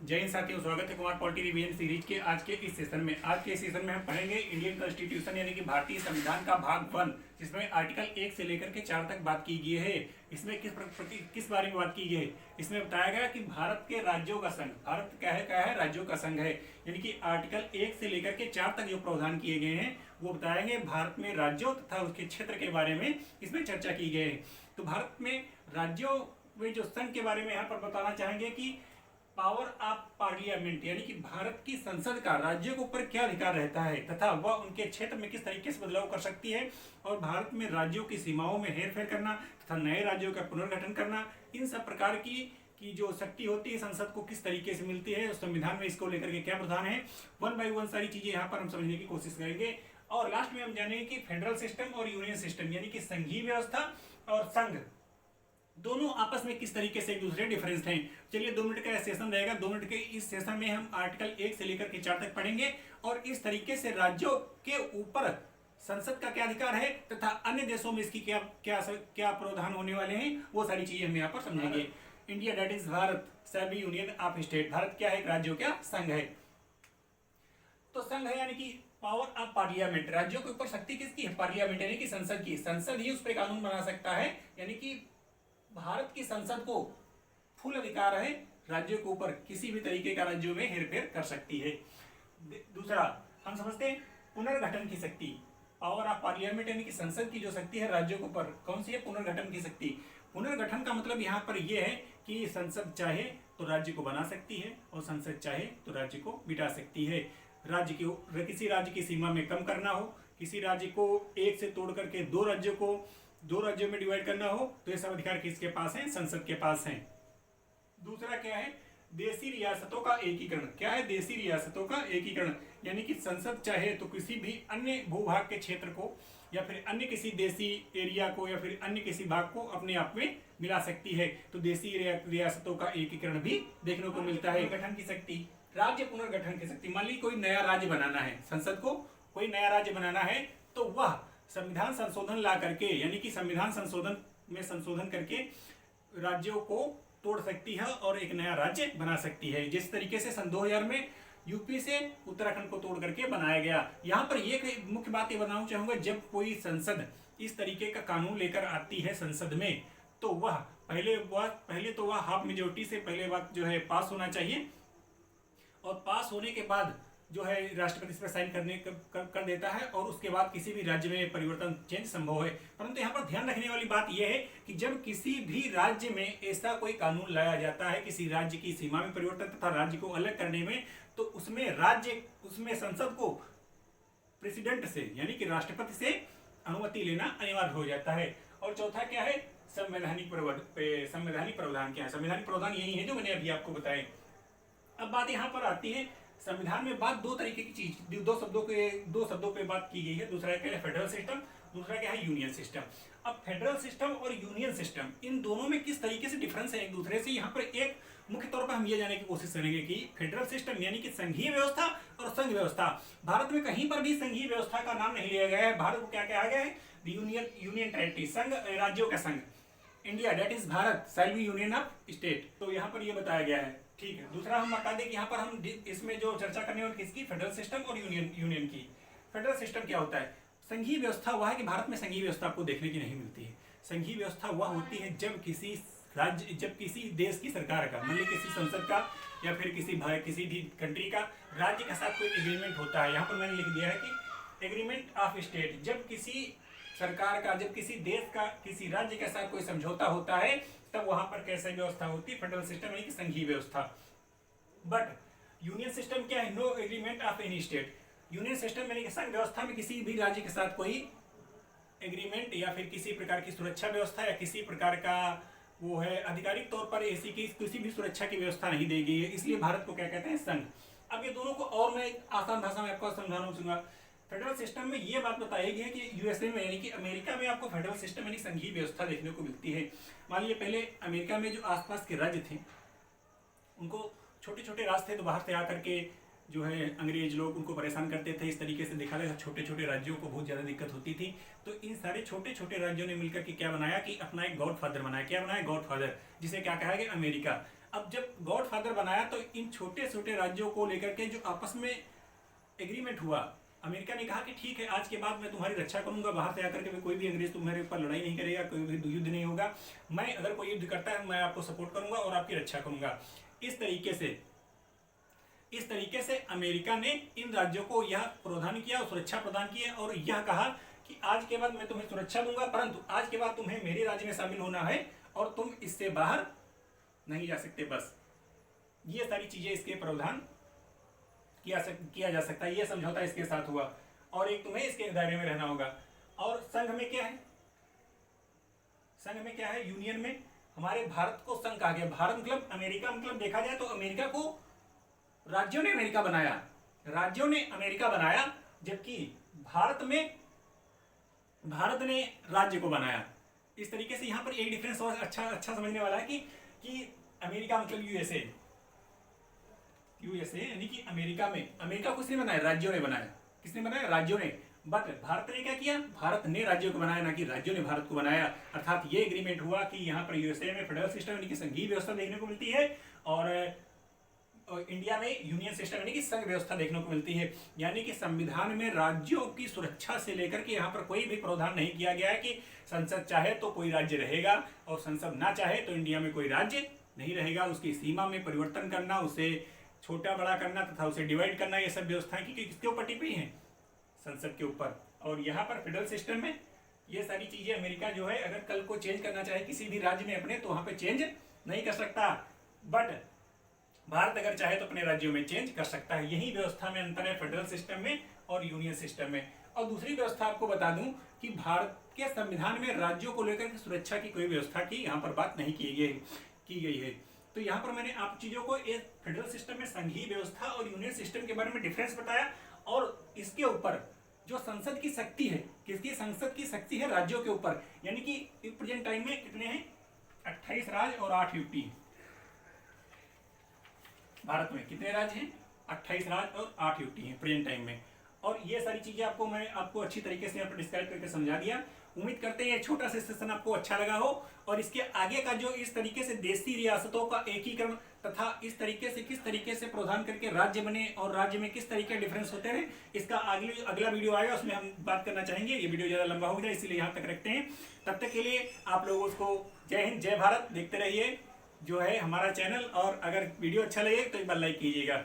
जय हिंद साथियों, स्वागत है कुमार पॉलिटी रिवीजन सीरीज के आज के इस सेशन में हम पढ़ेंगे इंडियन कॉन्स्टिट्यूशन यानी कि भारतीय संविधान का भाग 1, जिसमें आर्टिकल 1 से लेकर के 4 तक बात की गई है। इसमें किस बारे में बात की गई है? इसमें बताया गया कि भारत के राज्यों का संघ, भारत क्या है राज्यों का संघ है। यानी कि आर्टिकल 1 से लेकर के 4 तक जो प्रावधान किए गए हैं वो बताएंगे भारत में राज्यों तथा उसके क्षेत्र के बारे में इसमें चर्चा की गई है। तो भारत में राज्यों में जो संघ के बारे में यहाँ पर बताना चाहेंगे कि पावर ऑफ पार्लियामेंट यानी कि भारत की संसद का राज्यों के ऊपर क्या अधिकार रहता है तथा वह उनके क्षेत्र में किस तरीके से बदलाव कर सकती है, और भारत में राज्यों की सीमाओं में हेरफेर करना तथा नए राज्यों का पुनर्गठन करना, इन सब प्रकार की जो शक्ति होती है संसद को किस तरीके से मिलती है, उस संविधान में इसको लेकर के क्या प्रावधान है, 1 बाय 1 सारी चीजें यहाँ पर हम समझने की कोशिश करेंगे। और लास्ट में हम जानेंगे कि फेडरल सिस्टम और यूनियन सिस्टम यानी कि संघीय व्यवस्था और संघ दोनों आपस में किस तरीके से एक दूसरे डिफरेंस हैं। चलिए 2 मिनट का सेशन रहेगा। 2 मिनट के इस सेशन में हम आर्टिकल 1 से लेकर के 4 तक पढ़ेंगे और इस तरीके से राज्यों के ऊपर संसद का क्या अधिकार है तथा अन्य देशों में इसकी क्या क्या क्या प्रावधान होने वाले हैं, वो सारी चीजें हम यहाँ पर समझेंगे। India that is Bharat shall be union of state. Bharat क्या है? राज्यों का संघ है। तो संघ है यानी कि पावर ऑफ पार्लियामेंट, राज्यों के ऊपर शक्ति किसकी है? पार्लियामेंट यानी कि संसद की। संसद ही उस पर कानून बना सकता है, यानी कि भारत की संसद को फुल अधिकार है राज्यों के ऊपर, किसी भी तरीके का राज्यों में हेरफेर कर सकती है। दूसरा हम समझते हैं पुनर्गठन की शक्ति। पावर ऑफ पार्लियामेंट यानी कि संसद की जो शक्ति है राज्यों के ऊपर, कौन सी है? पुनर्गठन की शक्ति। पुनर्गठन का मतलब यहाँ पर यह है कि संसद चाहे तो राज्य को बना सकती है और संसद चाहे तो राज्य को मिटा सकती है। राज्य की किसी राज्य की सीमा में कम करना हो, किसी राज्य को एक से तोड़ करके दो राज्यों में डिवाइड करना हो, तो ये सब अधिकार किसके पास है? संसद के पास है। दूसरा क्या है? देशी रियासतों का एकीकरण। क्या है? देशी रियासतों का एकीकरण यानी कि संसद चाहे तो किसी भी अन्य भूभाग के क्षेत्र को या फिर अन्य किसी देशी एरिया को या फिर अन्य किसी भाग को अपने आप में मिला सकती है। तो देशी रियासतों का एकीकरण भी देखने को मिलता है। गठन की शक्ति, राज्य पुनर्गठन की शक्ति। मान लीजिए कोई नया राज्य बनाना है, संसद को कोई नया राज्य बनाना है तो वह संविधान संशोधन ला करके यानी कि संविधान संशोधन में संशोधन करके राज्यों को तोड़ सकती है और एक नया राज्य बना सकती है। जिस तरीके से सन 2000 में यूपी से उत्तराखंड को तोड़ करके बनाया गया। यहाँ पर एक मुख्य बात ये बताना चाहूंगा, जब कोई संसद इस तरीके का कानून लेकर आती है संसद में तो वह पहले तो वह हाफ मेजोरिटी से पहले बात जो है पास होना चाहिए और पास होने के बाद जो है राष्ट्रपति इस पर साइन कर देता है और उसके बाद किसी भी राज्य में परिवर्तन चेंज संभव है। परंतु यहाँ पर ध्यान रखने वाली बात यह है कि जब किसी भी राज्य में ऐसा कोई कानून लाया जाता है, किसी राज्य की सीमा में परिवर्तन तथा राज्य को अलग करने में, तो उसमें संसद को प्रेसिडेंट से यानी कि राष्ट्रपति से अनुमति लेना अनिवार्य हो जाता है। और चौथा क्या है? संवैधानिक प्रावधान। क्या है? संवैधानिक प्रावधान यही है जो मैंने अभी आपको बताए। अब बात यहाँ पर आती है, संविधान में बात दो तरीके की चीज, दो शब्दों पे बात की गई है। दूसरा क्या है? फेडरल सिस्टम, दूसरा क्या है? Union system. अब फेडरल सिस्टम और यूनियन सिस्टम, इन दोनों में किस तरीके से डिफरेंस है एक दूसरे से, यहाँ पर एक मुख्य तौर पर हम ये जानने की कोशिश करेंगे कि फेडरल सिस्टम यानी कि संघीय व्यवस्था और संघ व्यवस्था। भारत में कहीं पर भी संघीय व्यवस्था का नाम नहीं लिया गया है। भारत को क्या कहा गया है? यूनियन टेरिटरी, संघ, राज्यों का संघ। India that is Bharat shall be union of state. तो यहाँ पर ये बताया गया है। ठीक है। दूसरा हम बता दें कि यहाँ पर हम इसमें जो चर्चा करने वाले किसकी? फेडरल सिस्टम और यूनियन की। फेडरल सिस्टम क्या होता है? संघीय व्यवस्था वह है कि भारत में संघीय व्यवस्था आपको देखने की नहीं मिलती है। संघीय व्यवस्था वह होती है जब किसी देश की सरकार का, मान लीजिए किसी संसद का या फिर किसी भी कंट्री का राज्य के साथ कोई एग्रीमेंट होता है। यहाँ पर मैंने लिख दिया है कि एग्रीमेंट ऑफ स्टेट, जब किसी सरकार का, जब किसी देश का किसी राज्य के साथ कोई समझौता होता है तब वहां पर कैसी व्यवस्था होती है? फेडरल सिस्टम यानी कि संघीय व्यवस्था। बट यूनियन सिस्टम क्या है? No agreement of any state. Union system यानी कि संघ व्यवस्था में किसी भी राज्य के साथ कोई एग्रीमेंट या फिर किसी प्रकार की सुरक्षा व्यवस्था या किसी प्रकार का वो है आधिकारिक तौर पर ऐसी की किसी भी सुरक्षा की व्यवस्था नहीं दी गई है। इसलिए भारत को क्या कहते हैं? संघ। अब ये दोनों को और मैं आसान भाषा में आपको समझाना चाहूंगा। फेडरल सिस्टम में ये बात बताई गई है कि यूएसए में यानी कि अमेरिका में आपको फेडरल सिस्टम यानी संघीय व्यवस्था देखने को मिलती है। मान लीजिए पहले अमेरिका में जो आसपास के राज्य थे उनको छोटे छोटे रास्ते तो बाहर से आकर के जो है अंग्रेज लोग उनको परेशान करते थे। इस तरीके से देखा गया छोटे छोटे राज्यों को बहुत ज़्यादा दिक्कत होती थी। तो इन सारे छोटे छोटे राज्यों ने मिलकर के क्या बनाया कि अपना एक गॉडफादर बनाया। क्या बनाया? गॉडफादर, जिसे क्या कहा गया? अमेरिका। अब जब गॉड फादर बनाया तो इन छोटे छोटे राज्यों को लेकर के जो आपस में एग्रीमेंट हुआ, अमेरिका ने कहा कि ठीक है, आज के बाद मैं तुम्हारी रक्षा करूंगा, बाहर से आकर के कोई भी अंग्रेज तुम्हारे ऊपर लड़ाई नहीं करेगा, कोई भी युद्ध नहीं होगा, मैं अगर कोई युद्ध करता है मैं आपको सपोर्ट करूंगा और आपकी रक्षा करूंगा। इस तरीके से अमेरिका ने इन राज्यों को यह प्रदान किया, सुरक्षा प्रदान की है और यह कहा कि आज के बाद मैं तुम्हें सुरक्षा दूंगा, परंतु आज के बाद तुम्हें मेरे राज्य में शामिल होना है और तुम इससे बाहर नहीं जा सकते। बस ये सारी चीजें इसके प्रावधान किया जा सकता है, ये समझौता इसके साथ हुआ और एक तुम्हें इसके दायरे में रहना होगा। और संघ में क्या है, संघ में क्या है, यूनियन में हमारे भारत को संघ कहा गया। भारत मतलब अमेरिका, मतलब देखा जाए तो अमेरिका को राज्यों ने अमेरिका बनाया, राज्यों ने अमेरिका बनाया, जबकि भारत ने राज्य को बनाया। इस तरीके से यहां पर एक डिफरेंस और अच्छा समझने वाला है कि अमेरिका मतलब यूएसए यानी कि अमेरिका को किसने बनाया, राज्यों ने बनाया। किसने बनाया, राज्यों ने। बट भारत ने क्या किया, भारत ने राज्यों को बनाया, ना कि राज्यों ने भारत को बनाया। अर्थात ये एग्रीमेंट हुआ कि यहाँ पर यूएसए में फेडरल सिस्टम यानी कि संघीय व्यवस्था देखने को मिलती है और इंडिया में यूनियन सिस्टम यानी कि संघ व्यवस्था देखने को मिलती है। यानी कि संविधान में राज्यों की सुरक्षा से लेकर के यहाँ पर कोई भी प्रावधान नहीं किया गया है कि संसद चाहे तो कोई राज्य रहेगा और संसद ना चाहे तो इंडिया में कोई राज्य नहीं रहेगा। उसकी सीमा में परिवर्तन करना, उसे छोटा बड़ा करना तथा उसे डिवाइड करना, ये सब व्यवस्थाएं की किसके ऊपर टिकी हैं, संसद के ऊपर। और यहाँ पर फेडरल सिस्टम में ये सारी चीजें अमेरिका जो है अगर कल को चेंज करना चाहे किसी भी राज्य में अपने, तो वहां पे चेंज नहीं कर सकता। बट भारत अगर चाहे तो अपने राज्यों में चेंज कर सकता है। यही व्यवस्था में अंतर है फेडरल सिस्टम में और यूनियन सिस्टम में। और दूसरी व्यवस्था आपको बता दूं कि भारत के संविधान में राज्यों को लेकर सुरक्षा की कोई व्यवस्था की यहाँ पर बात नहीं की गई है। तो यहाँ पर मैंने आप चीजों को एक फेडरल सिस्टम में संघीय व्यवस्था और यूनियन सिस्टम के बारे में डिफरेंस बताया और इसके ऊपर जो संसद की शक्ति है, किसकी संसद की शक्ति है, राज्यों के ऊपर। यानी कि प्रेजेंट टाइम में कितने हैं, 28 राज्य और 8 यूटी। भारत में कितने राज्य हैं, 28 राज्य और 8 यूटी हैं प्रेजेंट टाइम में। और ये सारी चीजें मैंने आपको अच्छी तरीके से यहाँ पर डिस्क्राइब करके समझा दिया। उम्मीद करते हैं ये छोटा सा सेशन आपको अच्छा लगा हो और इसके आगे का जो इस तरीके से देशी रियासतों का एकीकरण तथा इस तरीके से किस तरीके से प्रावधान करके राज्य बने और राज्य में किस तरीके डिफरेंस होते हैं, इसका अगला वीडियो आएगा, उसमें हम बात करना चाहेंगे। ये वीडियो ज़्यादा लंबा हो जाए इसलिए यहाँ तक रखते हैं। तब तक के लिए आप लोगों को जय हिंद, जय भारत। देखते रहिए जो है हमारा चैनल और अगर वीडियो अच्छा लगे तो एक बार लाइक कीजिएगा।